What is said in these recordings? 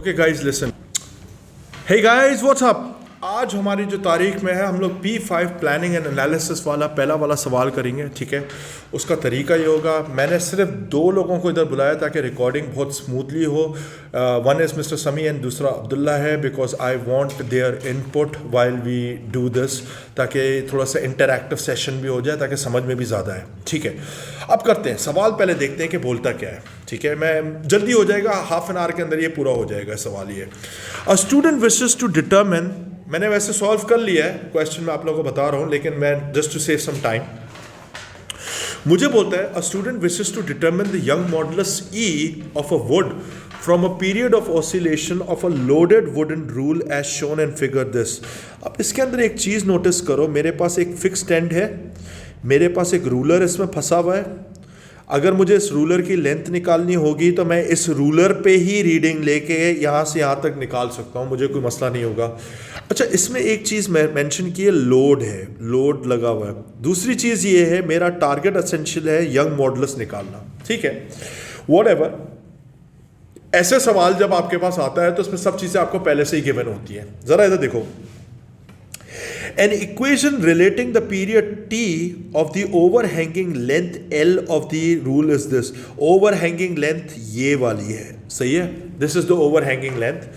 Okay guys listen. Hey guys what's up. आज हमारी जो तारीख में है हम लोग P5 प्लानिंग एंड एनालिसिस वाला पहला वाला सवाल करेंगे। ठीक है, उसका तरीका ये होगा, मैंने सिर्फ 2 लोगों को इधर बुलाया ताकि रिकॉर्डिंग बहुत स्मूथली हो। One is mister Sami and दूसरा अब्दुल्ला है, because I want their input while we do this, ताकि थोड़ा सा इंटरैक्टिव सेशन भी हो जाए, ताकि समझ में भी ज़्यादा है। ठीक है, अब करते हैं सवाल, पहले देखते हैं कि बोलता क्या है। ठीक है, मैं जल्दी हो जाएगा, हाफ एन आवर के अंदर ये पूरा हो जाएगा सवाल। ये a student wishes to determine, मैंने वैसे सॉल्व कर लिया है क्वेश्चन, मैं आप लोगों को बता रहा हूँ, लेकिन मैं just to save some time. मुझे बोलता है a student wishes to determine the Young modulus E of a wood from a period of oscillation of a loaded wooden rule as shown and figure this. अब इसके अंदर एक चीज़ notice करो, मेरे पास एक फिक्स्ड एंड है, मेरे पास एक रूलर इसमें फंसा हुआ है। अगर मुझे इस रूलर की लेंथ निकालनी होगी तो मैं इस रूलर पे ही रीडिंग लेके यहाँ से यहाँ तक निकाल सकता हूँ, मुझे कोई मसला नहीं होगा। अच्छा, इसमें एक चीज़ मैं मेंशन की है, लोड है, लोड लगा हुआ है। दूसरी चीज़ ये है, मेरा टारगेट एसेंशियल है यंग मॉडुलस निकालना। ठीक है, व्हाटएवर, ऐसे सवाल जब आपके पास आता है तो इसमें सब चीज़ें आपको पहले से ही गिवन होती हैं। ज़रा इधर देखो, an equation relating the period t of the overhanging length L of the rule is this. Overhanging length ये वाली है, सही है, this is the overhanging length।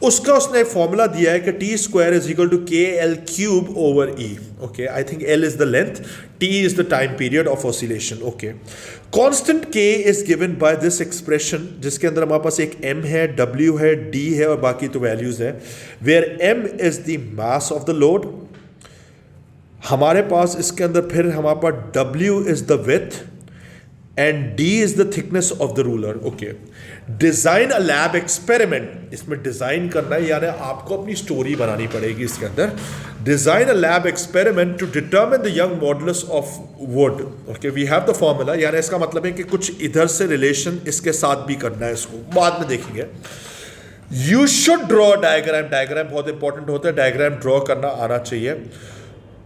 उसका उसने एक फॉर्मूला दिया है कि t square is equal to KL cube over E. Okay, I think L is the length, t is the time period of oscillation. Okay, constant K is given by this expression, जिसके अंदर हमारे पास एक M है, W है, D है और बाकी तो वैल्यूज है, where M is the mass of the load। हमारे पास इसके अंदर फिर हमारे पास W is the width and D is the thickness of the ruler. Okay, design a lab experiment, इसमें डिजाइन करना है, यानी आपको अपनी स्टोरी बनानी पड़ेगी इसके अंदर। Design a lab experiment to determine the Young modulus of wood. Okay, we have the formula, यानी इसका मतलब है कि कुछ इधर से रिलेशन इसके साथ भी करना है, इसको बाद में देखेंगे। You should draw diagram, diagram बहुत इंपॉर्टेंट होता है, डायग्राम ड्रॉ करना आना चाहिए।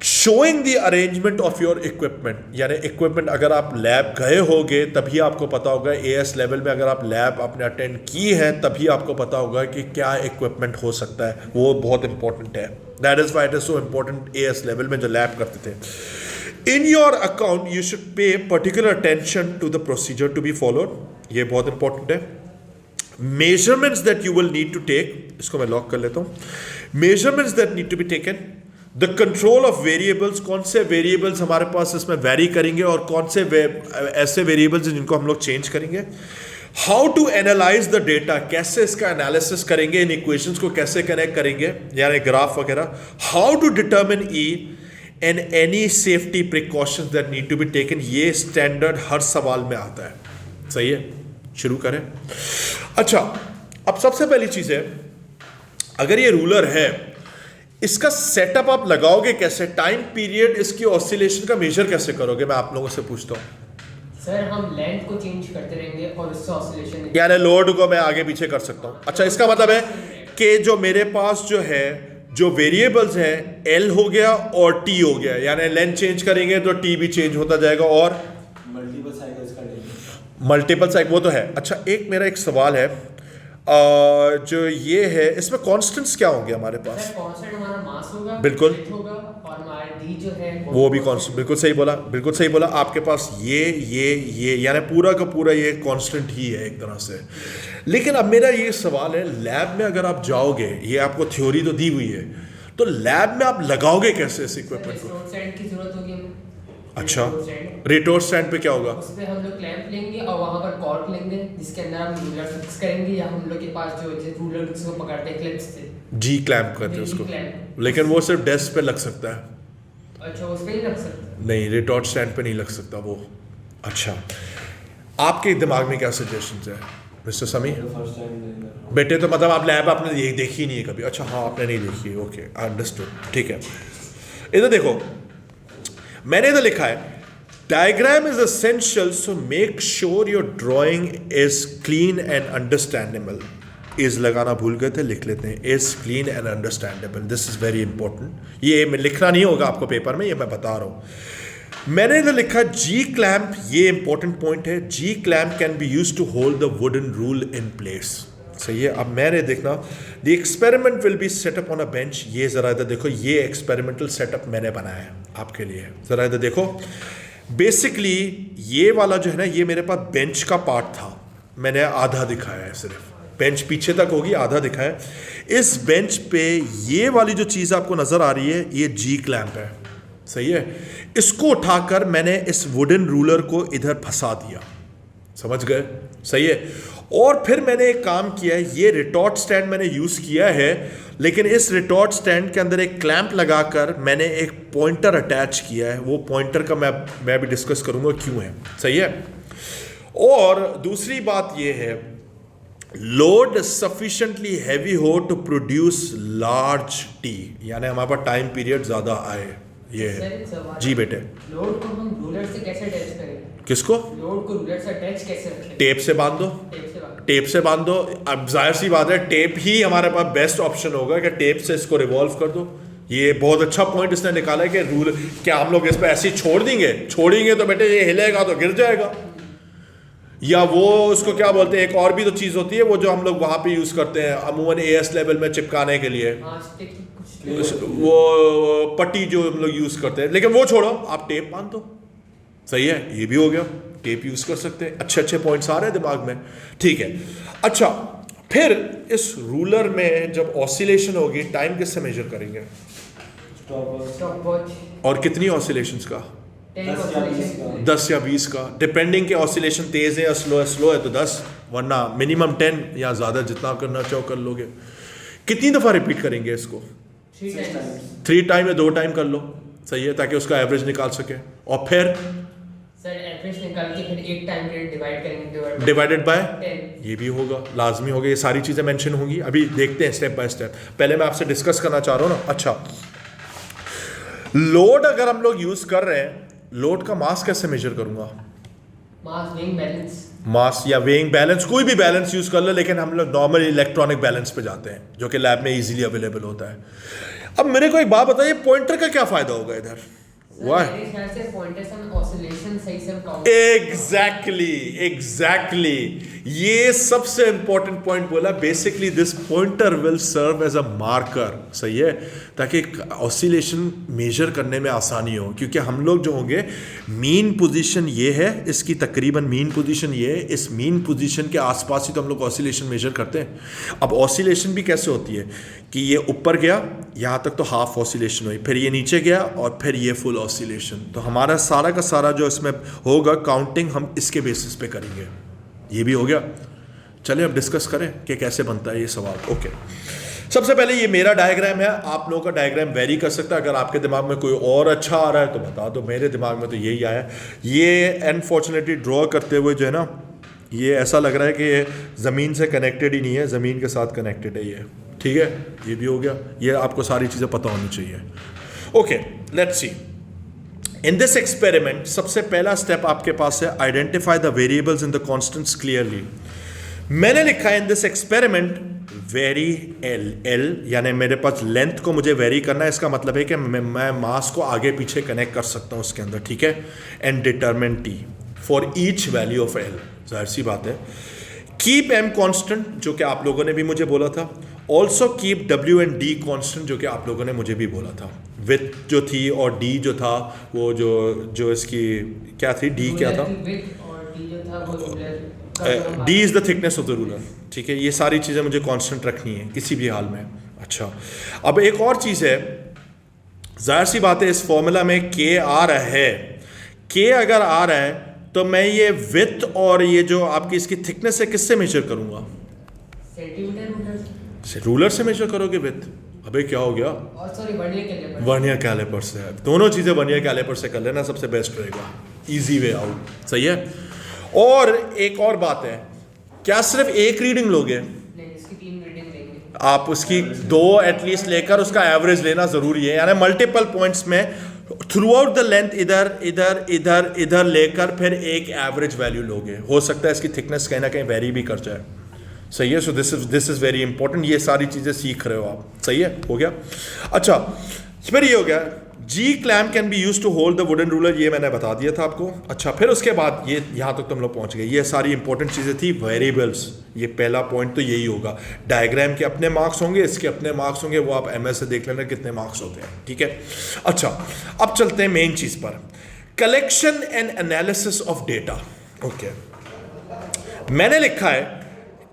Showing the arrangement of your equipment, यानी इक्विपमेंट अगर आप लैब गए होगे तभी आपको पता होगा, एएस लेवल में अगर आप लैब आपने अटेंड की है तभी आपको पता होगा कि क्या इक्विपमेंट हो सकता है, वो बहुत इंपॉर्टेंट है। That is why it is so important AS level में जो लैब करते थे। In your account you should pay particular attention to the procedure to be followed, ये बहुत इंपॉर्टेंट है। Measurements that you will need to take, इसको मैं lock कर लेता हूँ। Measurements that need to be taken, the control of variables, कौन से वेरिएबल्स हमारे पास इसमें वेरी करेंगे और कौन से ऐसे वेरिएबल्स हैं जिनको हम लोग चेंज करेंगे। How to analyse the data, कैसे इसका एनालिसिस करेंगे, इन इक्वेशंस को कैसे कनेक्ट करेंगे, यानी ग्राफ वगैरह। How to determine E and any safety precautions that need to be taken, ये स्टैंडर्ड हर सवाल में आता है। सही है, शुरू करें। अच्छा, अब सबसे पहली चीज है, अगर ये रूलर है, इसका सेटअप आप लगाओगे कैसे, टाइम पीरियड इसकी ऑसिलेशन का मेजर कैसे करोगे, मैं आप लोगों से पूछता हूँ। सर हम लेंथ को चेंज करते रहेंगे और उससे ऑसिलेशन, यानी लोड को मैं आगे पीछे कर सकता हूँ। अच्छा, इसका मतलब है कि जो मेरे पास जो है, जो वेरिएबल्स हैं, L हो गया और T हो गया, यानी लेंथ चेंज करेंगे तो T भी चेंज होता जाएगा और मल्टीपल साइकिल्स का मल्टीपल साइकिल, वो तो है। अच्छा, मेरा एक सवाल है, जो ये है, इसमें कांस्टेंट्स क्या होंगे हमारे पास? कांस्टेंट हमारा मास होगा, बिल्कुल होगा, और हमारा डी जो है वो भी कांस्टेंट, बिल्कुल सही बोला, बिल्कुल सही बोला। आपके पास ये यानी पूरा का पूरा ये कांस्टेंट ही है एक तरह से। लेकिन अब मेरा ये सवाल है, लैब में अगर आप जाओगे, ये आपको थ्योरी तो दी हुई है, तो लैब में आप लगाओगे कैसे इस इक्विपमेंट को? स्टैंड की जरूरत होगी हमें। अच्छा, रेटोर स्टैंड पे क्या होगा? उस पे हम लोग क्लैंप लेंगे और वहां पर कॉर्क लेंगे, जिसके अंदर हम रूलर फिक्स करेंगे, या हम लोग के पास जो रूलर को पकड़ते हैं क्लिप्स से, जी क्लैंप करते हैं उसको, लेकिन वो सिर्फ डेस्क पे लग सकता है। अच्छा, उस पे ही लग सकता है? नहीं, रेटोर स्टैंड पे नहीं लग सकता वो। अच्छा, आपके दिमाग में क्या सजेशंस है मिस्टर समी? बेटे, तो मतलब आप लैब आपने ये देखी नहीं है कभी? अच्छा, हाँ, आपने नहीं देखी है, ओके, अंडरस्टूड, ठीक है। इधर देखो, मैंने इधर लिखा है, diagram is essential, so make sure your drawing is clean and understandable. Is लगाना भूल गए थे, लिख लेते हैं, is clean and understandable, this is very important. ये लिखना नहीं होगा आपको पेपर में, ये मैं बता रहा हूं। मैंने इधर लिखा जी क्लैंप, ये इंपॉर्टेंट पॉइंट है, G clamp can be used to hold the wooden rule in place. सही है। अब मैंने देखना, the experiment will be set up on a bench. ये ज़रा इधर देखो, ये एक्सपेरिमेंटल सेटअप मैंने बनाया है आपके लिए, ज़रा इधर देखो। बेसिकली ये वाला जो है ना, ये मेरे पास बेंच का पार्ट था, मैंने आधा दिखाया है, सिर्फ बेंच पीछे तक होगी, आधा दिखाया है। इस बेंच पे ये वाली जो चीज़ आपको नज़र आ रही है, ये जी क्लैंप है, सही है। इसको उठाकर मैंने इस वुडन रूलर को इधर फंसा दिया, समझ गए, सही है। और फिर मैंने एक काम किया है, ये रिटॉर्ट स्टैंड मैंने यूज़ किया है, लेकिन इस रिटॉर्ट स्टैंड के अंदर एक क्लैंप लगाकर मैंने एक पॉइंटर अटैच किया है। वो पॉइंटर का मैं भी डिस्कस करूंगा क्यों है, सही है। और दूसरी बात ये है, लोड सफिशिएंटली हैवी हो टू प्रोड्यूस लार्ज टी, यानी हमारे पास टाइम पीरियड ज़्यादा आए, ये है। सर, एक सवाल जी बेटे। लोड को हम रूलर से कैसे अटैच करेंगे? किसको? लोड को रूलर से अटैच कैसे रखें? टेप से बांध दो, टेप से बांध। टेप से बांध दो। अब जाहिर सी बात है, टेप ही हमारे पास बेस्ट ऑप्शन होगा कि टेप से इसको रिवॉल्व कर दो। ये बहुत अच्छा पॉइंट इसने निकाला है कि रूल, क्या हम लोग इस पर ऐसे ही छोड़ देंगे? छोड़ेंगे तो बेटे ये हिलेगा तो गिर जाएगा। या वो उसको क्या बोलते हैं, एक और भी तो चीज़ होती है वो जो हम लोग वहाँ पे यूज़ करते हैं अमूमन एएस लेवल में चिपकाने के लिए, हाँ, स्टिक कुछ वो पट्टी जो हम लोग यूज़ करते हैं। लेकिन वो छोड़ो, आप टेप बांध दो, सही है, ये भी हो गया, टेप यूज़ कर सकते हैं। अच्छे अच्छे पॉइंट्स आ रहे हैं दिमाग में, ठीक है। अच्छा, फिर इस रूलर में जब ऑसिलेशन होगी, टाइम किससे मेजर करेंगे? स्टॉप वॉच और कितनी ऑसिलेशंस का? 10 ऑसिलेशन 10 या 20 का, डिपेंडिंग के ऑसिलेशन तेज है या स्लो है तो 10, वरना मिनिमम 10 या ज़्यादा, जितना करना चाहो कर लोगे। कितनी दफ़ा रिपीट करेंगे इसको? 3 टाइम्स 3 टाइम या 2 टाइम कर लो, सही है, ताकि उसका एवरेज निकाल सके। और फिर सर एवरेज निकाल के फिर एक टाइम पीरियड डिवाइड करेंगे, डिवाइडेड बाय 10। ये भी होगा, लाजमी होगा। ये सारी चीज़ें मेंशन होंगी, अभी देखते हैं स्टेप बाय स्टेप। पहले मैं आपसे डिस्कस करना चाह रहा हूँ ना। अच्छा, लोड अगर हम लोग यूज़ कर रहे हैं, लोड का मास कैसे मेजर करूँगा? मास वेइंग बैलेंस, मास या वेइंग बैलेंस, कोई भी बैलेंस यूज़ कर लो, लेकिन हम लोग नॉर्मल इलेक्ट्रॉनिक बैलेंस पे जाते हैं जो कि लैब में इजीली अवेलेबल होता है। अब मेरे को एक बात बताइए, पॉइंटर का क्या फ़ायदा होगा इधर? वाह, मेरे ख्याल से पॉइंटर्स एंड ऑसिलेशन सही से काउंट। एग्जैक्टली ये सबसे इंपॉर्टेंट पॉइंट बोला। Basically this pointer will serve as a marker, सही है, ताकि ऑसिलेशन मेजर करने में आसानी हो। क्योंकि हम लोग जो होंगे, मीन पोजीशन ये है, इसकी तकरीबन मीन पोजीशन ये है, इस मीन पोजीशन के आसपास ही तो हम लोग ऑसिलेशन मेजर करते हैं। अब ऑसिलेशन भी कैसे होती है कि ये ऊपर गया, यहाँ तक तो हाफ ऑसिलेशन हुई, फिर ये नीचे गया और फिर ये फुल ऑसिलेशन। तो हमारा सारा का सारा जो इसमें होगा काउंटिंग, हम इसके बेसिस पे करेंगे। ये भी हो गया। चलिए अब डिस्कस करें कि कैसे बनता है ये सवाल। ओके, सबसे पहले ये मेरा डायग्राम है, आप लोगों का डायग्राम वेरी कर सकता है। अगर आपके दिमाग में कोई और अच्छा आ रहा है तो बता दो, मेरे दिमाग में तो यही आया। ये अनफॉर्चुनेटली ड्रॉ करते हुए जो है ना, ये ऐसा लग रहा है कि ये ज़मीन से कनेक्टेड ही नहीं है, ज़मीन के साथ कनेक्टेड है ये, ठीक है। ये भी हो गया, ये आपको सारी चीज़ें पता होनी चाहिए। Okay, let's see. In this experiment सबसे पहला स्टेप आपके पास है, identify the variables in the constants clearly. मैंने लिखा है in this experiment very L, यानी मेरे पास लेंथ को मुझे वेरी करना है। इसका मतलब है कि मैं मास को आगे पीछे कनेक्ट कर सकता हूँ उसके अंदर, ठीक है। And determine T for each value of L, जाहिर सी बात है। कीप एम कॉन्स्टेंट, जो कि आप लोगों ने भी मुझे बोला था। Also keep W and D constant, जो कि आप लोगों ने मुझे भी बोला था। विथ जो थी और डी जो था, वो जो इसकी क्या थी, डी क्या था, D is the thickness of the ruler, ठीक है। ये सारी चीज़ें मुझे कांस्टेंट रखनी है किसी भी हाल में। अच्छा, अब एक और चीज़ है, जाहिर सी बात है इस फॉर्मूला में के आ रहा है, के अगर आ रहा है तो मैं ये विथ और ये जो आपकी इसकी थिकनेस है किससे मेजर करूँगा? सेंटीमीटर रूलर से मेजर करोगे विथ? अबे क्या हो गया, और सॉरी वर्नियर कैलिपर से। दोनों चीज़ें वर्नियर कैलिपर से कर लेना, सबसे बेस्ट रहेगा, इजी वे आउट, सही है। और एक और बात है, क्या सिर्फ एक रीडिंग लोगे? नहीं, इसकी 3 रीडिंग लेंगे आप उसकी 2 एटलीस्ट लेकर उसका एवरेज लेना ज़रूरी है, यानी मल्टीपल पॉइंट्स में थ्रू आउट द लेंथ इधर इधर इधर इधर लेकर फिर एक एवरेज वैल्यू लोगे। हो सकता है इसकी थिकनेस कहीं ना कहीं वेरी भी कर जाए, सही है। So this is very important, ये सारी चीज़ें सीख रहे हो आप, सही है, हो गया। अच्छा, फिर ये हो गया G clamp can be use to hold the wooden ruler, ये मैंने बता दिया था आपको। अच्छा, फिर उसके बाद ये यहाँ तक तुम लोग पहुँच गए, ये सारी इंपॉर्टेंट चीज़ें थी। वेरिएबल्स, ये पहला पॉइंट तो यही होगा। डायग्राम के अपने मार्क्स होंगे, इसके अपने मार्क्स होंगे, वो आप MS से देख लेना कितने मार्क्स होते हैं, ठीक है। अच्छा, अब चलते हैं मेन चीज़ पर, collection and analysis of data. Okay, मैंने लिखा है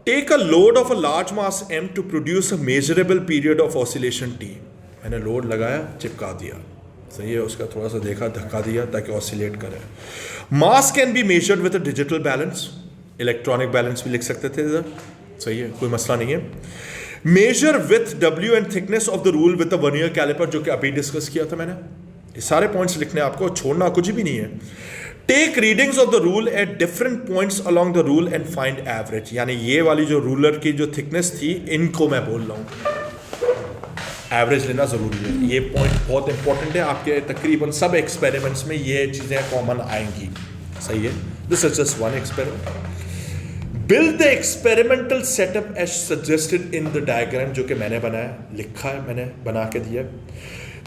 take a load of a large mass M to produce a measurable period of oscillation T। मैंने लोड लगाया, चिपका दिया, सही है, उसका थोड़ा सा देखा, धक्का दिया ताकि ऑसिलेट करे। मास can be measured with a digital balance, electronic balance भी लिख सकते थे इधर, सही है, कोई मसला नहीं है। Measure with W and thickness of the rule with the vernier caliper, जो कि अभी डिस्कस किया था मैंने। ये सारे पॉइंट्स लिखने आपको, छोड़ना कुछ भी नहीं है। Take readings of the rule at different points along the rule and find average, यानी ये वाली जो रूलर की जो थिकनेस थी, इनको मैं बोल रहा हूँ, एवरेज लेना ज़रूरी है। ये पॉइंट बहुत इंपॉर्टेंट है, आपके तकरीबन सब एक्सपेरिमेंट्स में ये चीज़ें कॉमन आएंगी, सही है। This is just one experiment. Build the experimental setup as suggested in the diagram, जो कि मैंने बनाया, लिखा है, मैंने बना के दिया।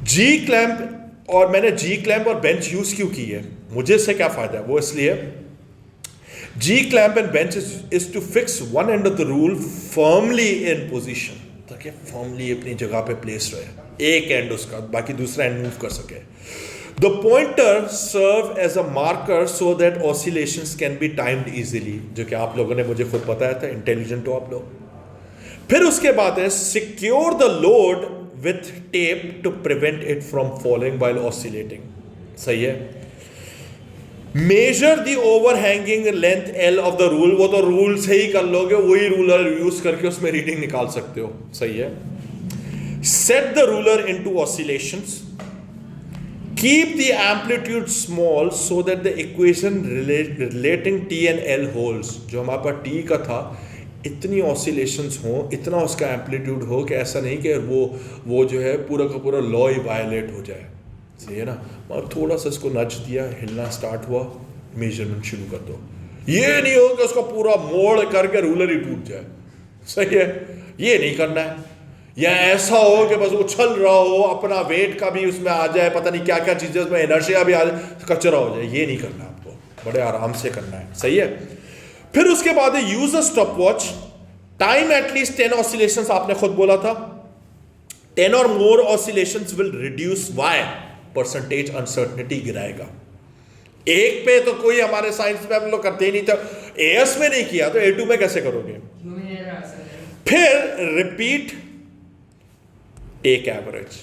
जी क्लैम्प, और मैंने जी क्लैम्प और बेंच यूज़ क्यों की है, मुझे इससे क्या फ़ायदा है, वो इसलिए G clamp and bench is to fix one end of the rule firmly in position, ताकि फर्मली अपनी जगह पे प्लेस रहे, एक एंड उसका, बाकी दूसरा एंड मूव कर सके। The pointer serve as a marker so that oscillations can be timed easily, जो कि आप लोगों ने मुझे खुद बताया था, इंटेलिजेंट हो आप लोग। फिर उसके बाद है secure the load with tape to prevent it from falling while oscillating, सही है। Measure the overhanging length L of the rule, वो तो रूल से ही कर लोगे, वही रूलर यूज करके उसमें रीडिंग निकाल सकते हो, सही है। Set the ruler into oscillations, keep the amplitude small so that the equation relating T and L holds, जो हमारे पास T का था, इतनी ऑसिलेशंस हो, इतना उसका एम्पलीट्यूड हो कि ऐसा नहीं कि वो जो है पूरा का पूरा लॉ ही वायलेट हो जाए, सही है ना। और थोड़ा सा इसको नच दिया, हिलना स्टार्ट हुआ, मेजरमेंट शुरू कर दो। ये नहीं हो कि उसको पूरा मोड़ करके रूलर ही टूट जाए, सही है, ये नहीं करना है। या ऐसा हो कि बस उछल रहा हो, अपना वेट का भी उसमें आ जाए, पता नहीं क्या क्या चीज़ें उसमें, इनर्शिया भी आ जाए, कचरा हो जाए, ये नहीं करना आपको, बड़े आराम से करना है, सही है। फिर उसके बाद है use a stopwatch, time at least 10 oscillations, आपने खुद बोला था 10 और more oscillations will reduce y, percentage uncertainty गिराएगा। एक पे तो कोई हमारे साइंस में हम लोग करते ही नहीं था, AS में नहीं किया तो A2 में कैसे करोगे। फिर रिपीट, टेक एवरेज।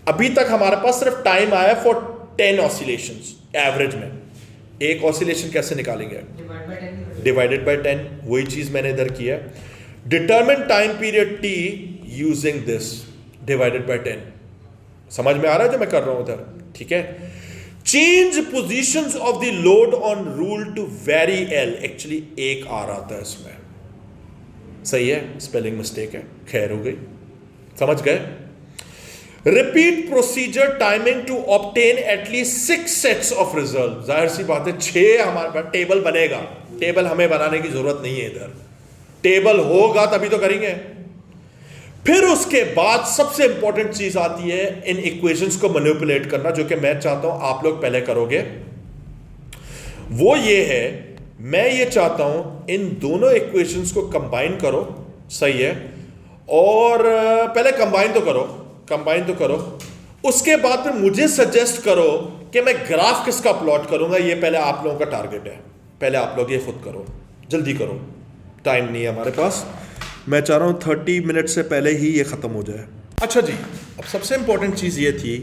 अभी तक हमारे पास सिर्फ टाइम आया फॉर 10 ऑसिलेशंस एवरेज में, एक ऑसिलेशन कैसे निकालेंगे, डिवाइडेड बाय 10, वही चीज मैंने इधर किया। Determine time period T using this, divided by 10, समझ में आ रहा है जो मैं कर रहा हूं इधर, ठीक है। Change positions of the load on rule to vary L, actually एक आ रहा था इसमें, सही है, स्पेलिंग मिस्टेक है, खैर हो गई, समझ गए। Repeat procedure timing to obtain at least 6 sets of result, जाहिर सी बात है 6 हमारे पास टेबल बनेगा, टेबल हमें बनाने की जरूरत नहीं है, इधर टेबल होगा तभी तो करेंगे। फिर उसके बाद सबसे इंपॉर्टेंट चीज आती है इन इक्वेशंस को मैनिपुलेट करना, जो कि मैं चाहता हूं आप लोग पहले करोगे। वो ये है, मैं ये चाहता हूं इन दोनों इक्वेशंस को कंबाइन करो, सही है, और पहले कंबाइन तो करो, उसके बाद फिर मुझे सजेस्ट करो कि मैं ग्राफ किसका प्लॉट करूंगा। ये पहले आप लोगों का टारगेट है, पहले आप लोग ये खुद करो, जल्दी करो, टाइम नहीं है हमारे पास, मैं चाह रहा हूँ 30 मिनट से पहले ही ये ख़त्म हो जाए। अच्छा जी, अब सबसे इंपॉर्टेंट चीज़ ये थी,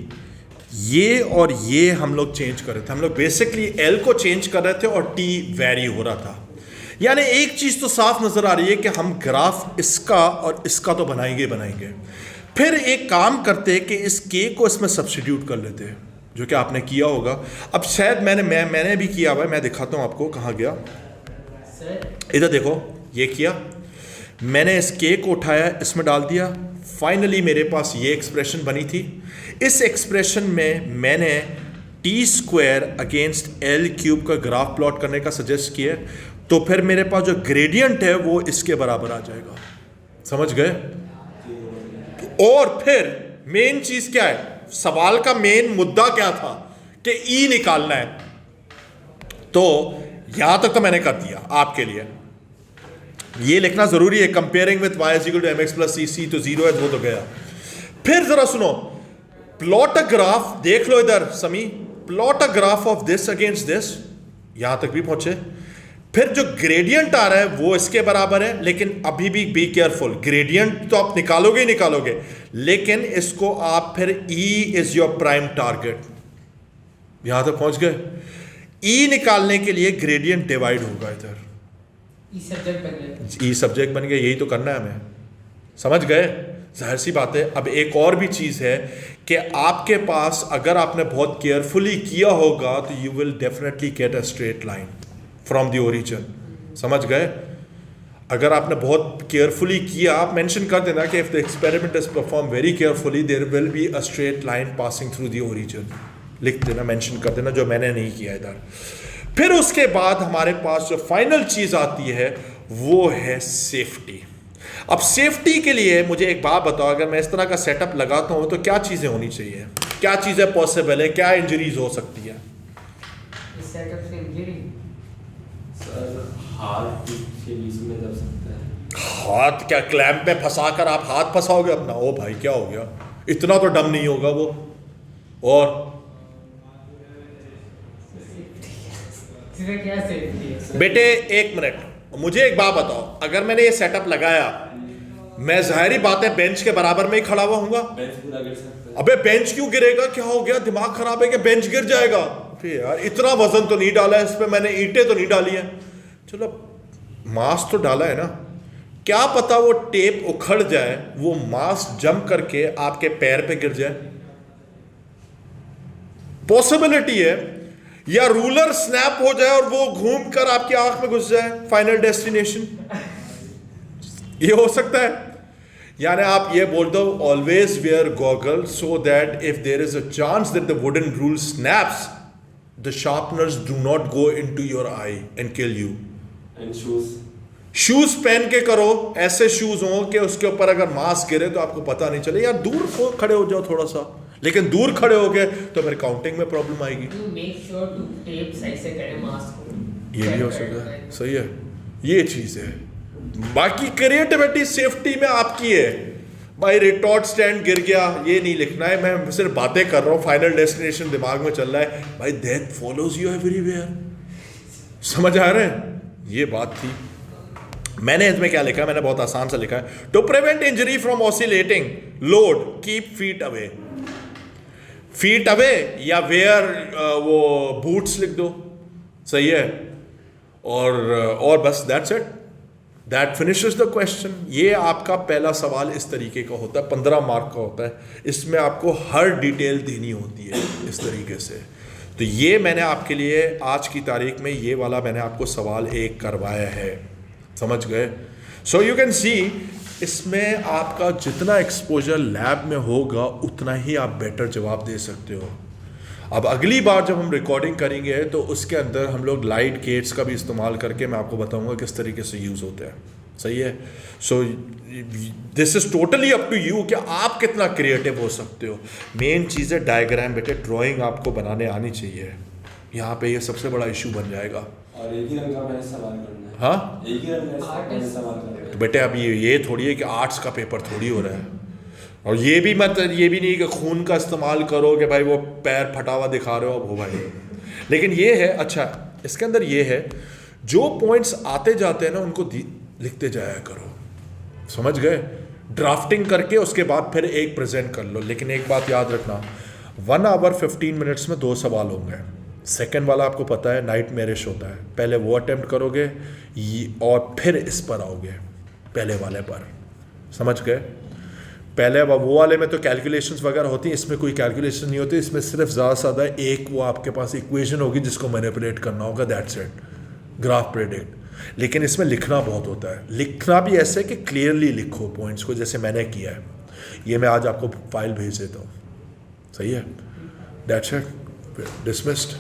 ये और ये हम लोग चेंज कर रहे थे, हम लोग बेसिकली L को चेंज कर रहे थे और T वेरी हो रहा था। यानी एक चीज़ तो साफ नज़र आ रही है कि हम ग्राफ इसका और इसका तो बनाएंगे। फिर एक काम करते कि इस K को इसमें सब्स्टिट्यूट कर लेते हैं, जो कि आपने किया होगा। अब शायद मैंने भी किया हुआ है, मैं दिखाता हूँ आपको, कहाँ गया, इधर देखो, ये किया मैंने, इस K को उठाया, इसमें डाल दिया, फाइनली मेरे पास ये एक्सप्रेशन बनी थी। इस एक्सप्रेशन में मैंने T² अगेंस्ट L³ का ग्राफ प्लॉट करने का सजेस्ट किया, तो फिर मेरे पास जो ग्रेडियंट है वो इसके बराबर आ जाएगा, समझ गए। और फिर मेन चीज क्या है, सवाल का मेन मुद्दा क्या था कि ई निकालना है। तो यहां तक तो मैंने कर दिया आपके लिए। ये लिखना जरूरी है, comparing with y equal to mx plus c, तो जीरो है, वो तो गया। फिर जरा सुनो, प्लॉट अ ग्राफ, देख लो इधर समी, plot a graph of this against this, यहां तक भी पहुंचे। फिर जो ग्रेडियंट आ रहा है वो इसके बराबर है, लेकिन अभी भी बी केयरफुल, ग्रेडियंट तो आप निकालोगे ही निकालोगे, लेकिन इसको आप फिर E is your prime target, यहां तक पहुंच गए। E निकालने के लिए ग्रेडियंट डिवाइड होगा इधर, ई सब्जेक्ट बन गया। ई सब्जेक्ट बन गया, यही तो करना है हमें, समझ गए। जाहिर सी बात है। अब एक और भी चीज़ है कि आपके पास अगर आपने बहुत केयरफुली किया होगा तो you will definitely get a straight line from the origin, समझ गए। अगर आपने बहुत केयरफुली किया, आप मेंशन कर देना कि if the experiment is perform very carefully there will be a straight line passing through the origin, लिख देना, मेंशन कर देना, जो मैंने नहीं किया इधर। फिर उसके बाद हमारे पास जो फाइनल चीज़ आती है वो है सेफ्टी। अब सेफ्टी के लिए मुझे एक बात बताओ, अगर मैं इस तरह का सेटअप लगाता हूं तो क्या चीज़ें होनी चाहिए, क्या चीज़ें पॉसिबल है, क्या इंजरीज हो सकती है। इस सेटअप से इंजरी सर हाथ के बीच में दब सकता है। हाथ क्या, क्लैंप में फंसा कर आप हाथ फंसाओगे अपना? ओ भाई क्या हो गया, इतना तो डम नहीं होगा वो। और इसमें क्या सेफ्टी है? बेटे एक मिनट, मुझे एक बात बताओ, अगर मैंने ये सेटअप लगाया, मैं जाहिर बात है बेंच के बराबर में ही खड़ा हुआ हूँगा। बेंच पूरा गिर सकता है। अबे बेंच क्यों गिरेगा, क्या हो गया, दिमाग खराब है कि बेंच गिर जाएगा? फिर यार इतना वजन तो नहीं डाला है इस पे मैंने, ईंटें तो नहीं डाली है, चलो मांस तो डाला है ना, क्या पता वो टेप उखड़ जाए, वो मांस जम करके आपके पैर पे गिर जाए, पॉसिबिलिटी है। या रूलर स्नैप हो जाए और वो घूम कर आपकी आंख में घुस जाए, फाइनल डेस्टिनेशन, ये हो सकता है। यानी आप ये बोल दो, always wear goggle so that if there is a chance that the wooden rule snaps, the sharpeners do not go into your eye and kill you. And shoes, shoes पहन के करो, ऐसे शूज हो कि उसके ऊपर अगर मांस गिरे तो आपको पता नहीं चले। यार दूर खड़े हो जाओ थोड़ा सा, लेकिन दूर खड़े हो गए तो फिर काउंटिंग में प्रॉब्लम आएगी। To make sure to tape सही से करें मास्क को, ये भी हो सकता है, सही है, ये चीज़ है। बाकी क्रिएटिविटी सेफ्टी में आपकी है भाई। रिटॉर्ट स्टैंड गिर गया, ये नहीं लिखना है, मैं सिर्फ बातें कर रहा हूँ, फाइनल डेस्टिनेशन दिमाग में चल रहा है भाई। डेथ फॉलोज यू एवरीवेयर, समझ आ रहे हैं, ये बात थी। मैंने इसमें क्या लिखा है, मैंने बहुत आसान सा लिखा है, to prevent injury from oscillating load keep feet away. Feet away या वेयर वो बूट्स लिख दो, सही है। और बस that's it, that finishes the question. ये आपका पहला सवाल इस तरीके का होता है, 15 मार्क का होता है। इसमें आपको हर डिटेल देनी होती है इस तरीके से। तो ये मैंने आपके लिए आज की तारीख में ये वाला मैंने आपको सवाल एक करवाया है, समझ गए। सो यू कैन सी, इसमें आपका जितना एक्सपोजर लैब में होगा उतना ही आप बेटर जवाब दे सकते हो। अब अगली बार जब हम रिकॉर्डिंग करेंगे तो उसके अंदर हम लोग लाइट गेट्स का भी इस्तेमाल करके मैं आपको बताऊंगा किस तरीके से यूज़ होते हैं, सही है। So this is totally up to you कि आप कितना क्रिएटिव हो सकते हो। मेन चीज़ है डायग्राम, बेटे ड्राइंग आपको बनाने आनी चाहिए, यहाँ पे ये सबसे बड़ा इशू बन जाएगा। और एक ही रंग का मैंने सवाल करना है। हाँ, एक ही रंग का मैंने सवाल करना है। तो बेटे अब ये थोड़ी है कि आर्ट्स का पेपर थोड़ी हो रहा है। और ये भी ये भी नहीं कि खून का इस्तेमाल करो कि भाई वो पैर फटा हुआ दिखा रहे हो अब हो भाई। लेकिन ये है, अच्छा इसके अंदर ये है, जो पॉइंट्स आते जाते हैं ना उनको लिखते जाया करो, समझ गए। ड्राफ्टिंग करके उसके बाद फिर एक प्रेजेंट कर लो। लेकिन एक बात याद रखना, 1 आवर 15 मिनट्स में 2 सवाल होंगे। सेकेंड वाला आपको पता है नाइट मेरिश होता है, पहले वो अटेम्प्ट करोगे और फिर इस पर आओगे पहले वाले पर, समझ गए। पहले वो वाले में तो कैलकुलेशंस वगैरह होती हैं, इसमें कोई कैलकुलेशन नहीं होती। इसमें सिर्फ ज़्यादा से ज़्यादा एक वो आपके पास इक्वेशन होगी जिसको मैनिपुलेट करना होगा, दैट्स इट, ग्राफ प्रेडिक्ट। लेकिन इसमें लिखना बहुत होता है, लिखना भी ऐसे कि क्लियरली लिखो पॉइंट्स को, जैसे मैंने किया है। ये मैं आज आपको फाइल भेज देता हूँ, सही है, दैट्स इट, डिसमिस्ड।